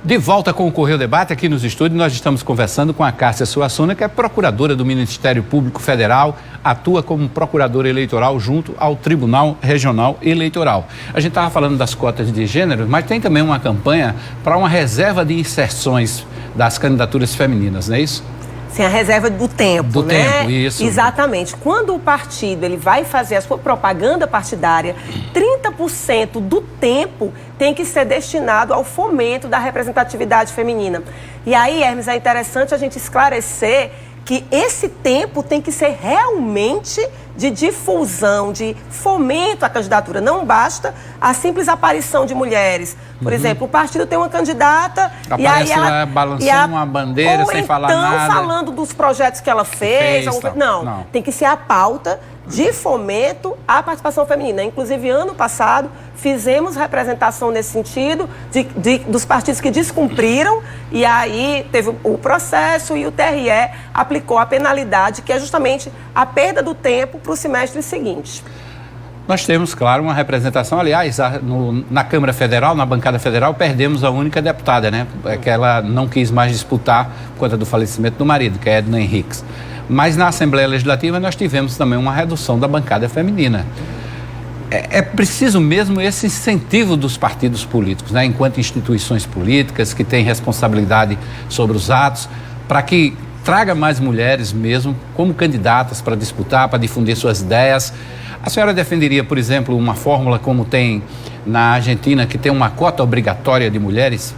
De volta com o Correio Debate, aqui nos estúdios, nós estamos conversando com a Cássia Suassuna, que é procuradora do Ministério Público Federal, atua como procuradora eleitoral junto ao Tribunal Regional Eleitoral. A gente estava falando das cotas de gênero, mas tem também uma campanha para uma reserva de inserções das candidaturas femininas, não é isso? Sim, a reserva do tempo, do né? tempo, isso. Exatamente. Quando o partido ele vai fazer a sua propaganda partidária, 30% do tempo tem que ser destinado ao fomento da representatividade feminina. E aí, Hermes, é interessante a gente esclarecer que esse tempo tem que ser realmente de difusão, de fomento à candidatura. Não basta a simples aparição de mulheres. Por exemplo, o partido tem uma candidata aparece e aí ela balançando uma bandeira sem falar nada. Ou então falando dos projetos que ela fez. Não, tem que ser a pauta de fomento à participação feminina. Inclusive, ano passado, fizemos representação nesse sentido dos partidos que descumpriram e aí teve o processo e o TRE aplicou a penalidade, que é justamente a perda do tempo para o semestre seguinte. Nós temos, claro, uma representação, aliás, na Câmara Federal, na bancada federal, perdemos a única deputada, né? Que ela não quis mais disputar por conta do falecimento do marido, que é Edna Henriques. Mas na Assembleia Legislativa nós tivemos também uma redução da bancada feminina. É preciso mesmo esse incentivo dos partidos políticos, né? Enquanto instituições políticas que têm responsabilidade sobre os atos, para que traga mais mulheres mesmo como candidatas para disputar, para difundir suas ideias. A senhora defenderia, por exemplo, uma fórmula como tem na Argentina, que tem uma cota obrigatória de mulheres?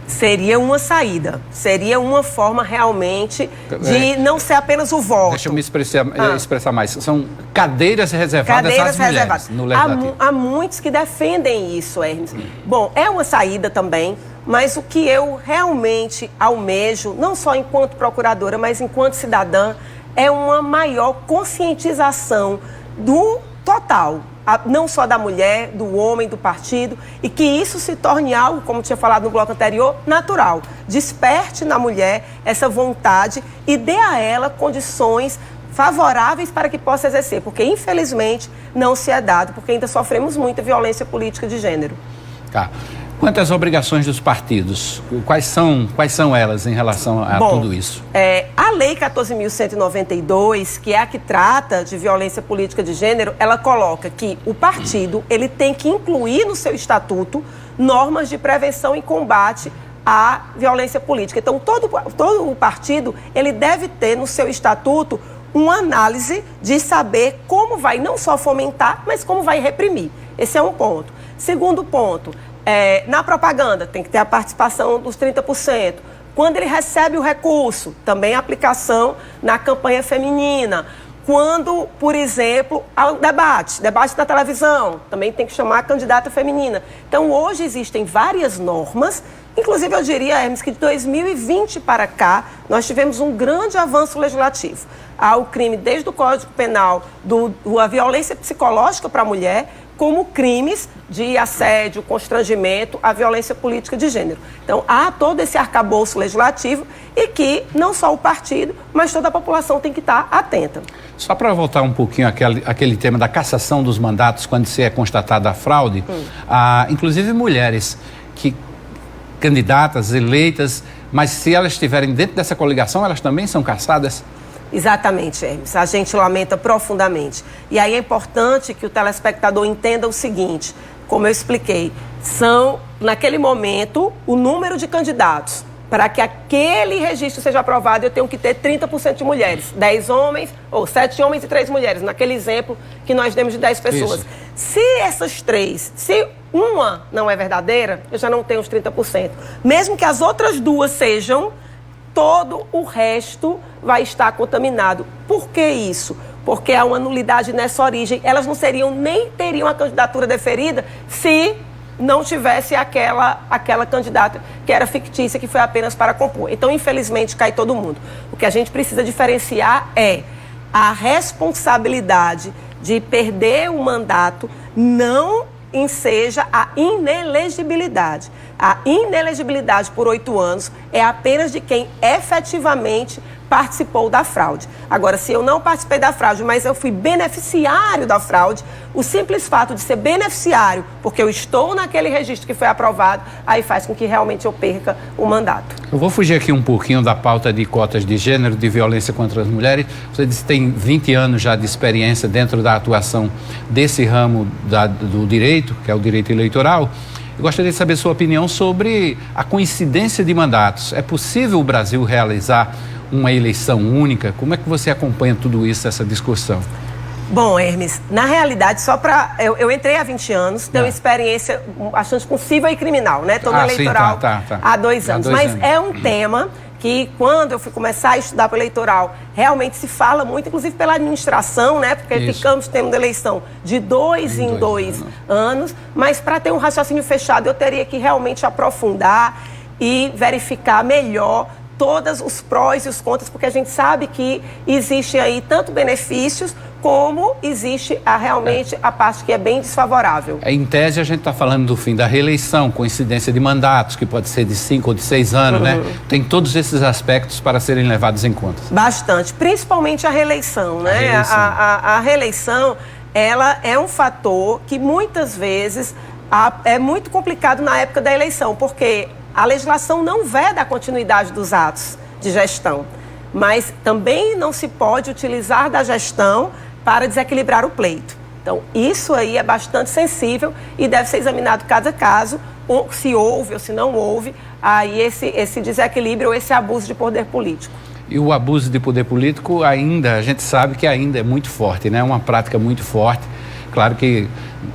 Seria uma saída, seria uma forma realmente de não ser apenas o voto. Deixa eu me expressar mais. São cadeiras reservadas às mulheres no Legislativo. Há muitos que defendem isso, Hermes. Bom, é uma saída também, mas o que eu realmente almejo, não só enquanto procuradora, mas enquanto cidadã, é uma maior conscientização do total, não só da mulher, do homem, do partido, e que isso se torne algo, como tinha falado no bloco anterior, natural. Desperte na mulher essa vontade e dê a ela condições favoráveis para que possa exercer, porque infelizmente não se é dado, porque ainda sofremos muita violência política de gênero. Tá. Quanto às obrigações dos partidos, quais são elas em relação a tudo isso? A Lei 14.192, que é a que trata de violência política de gênero, ela coloca que o partido ele tem que incluir no seu estatuto normas de prevenção e combate à violência política. Então, todo o partido ele deve ter no seu estatuto uma análise de saber como vai não só fomentar, mas como vai reprimir. Esse é um ponto. Segundo ponto, na propaganda tem que ter a participação dos 30%. Quando ele recebe o recurso, também a aplicação na campanha feminina. Quando, por exemplo, há debate na televisão, também tem que chamar a candidata feminina. Então, hoje existem várias normas, inclusive eu diria, Hermes, que de 2020 para cá, nós tivemos um grande avanço legislativo. Há o crime desde o Código Penal, a violência psicológica para a mulher, como crimes de assédio, constrangimento, a violência política de gênero. Então, há todo esse arcabouço legislativo e que não só o partido, mas toda a população tem que estar atenta. Só para voltar um pouquinho àquele tema da cassação dos mandatos quando se é constatada a fraude, inclusive mulheres que candidatas, eleitas, mas se elas estiverem dentro dessa coligação, elas também são cassadas? Exatamente, Hermes. A gente lamenta profundamente. E aí é importante que o telespectador entenda o seguinte, como eu expliquei, são, naquele momento, o número de candidatos. Para que aquele registro seja aprovado, eu tenho que ter 30% de mulheres. 10 homens, ou 7 homens e 3 mulheres, naquele exemplo que nós demos de 10 pessoas. Isso. Se essas 3, se uma não é verdadeira, eu já não tenho os 30%. Mesmo que as outras 2 sejam, todo o resto vai estar contaminado. Por que isso? Porque há uma nulidade nessa origem. Elas não nem teriam a candidatura deferida se não tivesse aquela candidata que era fictícia, que foi apenas para compor. Então, infelizmente, cai todo mundo. O que a gente precisa diferenciar é a responsabilidade de perder o mandato não enseja a inelegibilidade. A inelegibilidade por 8 anos é apenas de quem efetivamente participou da fraude. Agora, se eu não participei da fraude, mas eu fui beneficiário da fraude, o simples fato de ser beneficiário, porque eu estou naquele registro que foi aprovado, aí faz com que realmente eu perca o mandato. Eu vou fugir aqui um pouquinho da pauta de cotas de gênero, de violência contra as mulheres. Você disse que tem 20 anos já de experiência dentro da atuação desse ramo do direito, que é o direito eleitoral. Eu gostaria de saber sua opinião sobre a coincidência de mandatos. É possível o Brasil realizar uma eleição única? Como é que você acompanha tudo isso, essa discussão? Bom, Hermes, na realidade, só para... Eu entrei há 20 anos, tenho experiência bastante com civil e criminal, né? Estou no eleitoral há 2 anos. Mas é um tema que, quando eu fui começar a estudar para o eleitoral, realmente se fala muito, inclusive pela administração, né? Porque ficamos tendo eleição de 2 em 2 anos. Mas para ter um raciocínio fechado, eu teria que realmente aprofundar e verificar melhor todos os prós e os contras, porque a gente sabe que existe aí tanto benefícios como existe realmente a parte que é bem desfavorável. Em tese, a gente está falando do fim da reeleição, coincidência de mandatos, que pode ser de 5 ou de 6 anos, né? Tem todos esses aspectos para serem levados em conta. Bastante, principalmente a reeleição, né? A reeleição, ela é um fator que muitas vezes é muito complicado na época da eleição, porque a legislação não veda a continuidade dos atos de gestão, mas também não se pode utilizar da gestão para desequilibrar o pleito. Então, isso aí é bastante sensível e deve ser examinado cada caso, se houve ou se não houve, aí esse desequilíbrio ou esse abuso de poder político. E o abuso de poder político ainda, a gente sabe que ainda é muito forte, né? É uma prática muito forte. Claro que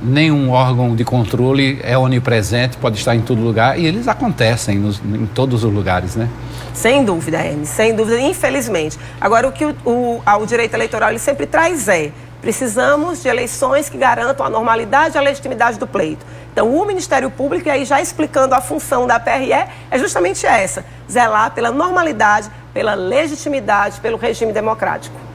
nenhum órgão de controle é onipresente, pode estar em todo lugar, e eles acontecem em todos os lugares, né? Sem dúvida, Hermes, sem dúvida, infelizmente. Agora, o que o direito eleitoral ele sempre traz precisamos de eleições que garantam a normalidade e a legitimidade do pleito. Então, o Ministério Público, e aí já explicando a função da PRE, é justamente essa, zelar pela normalidade, pela legitimidade, pelo regime democrático.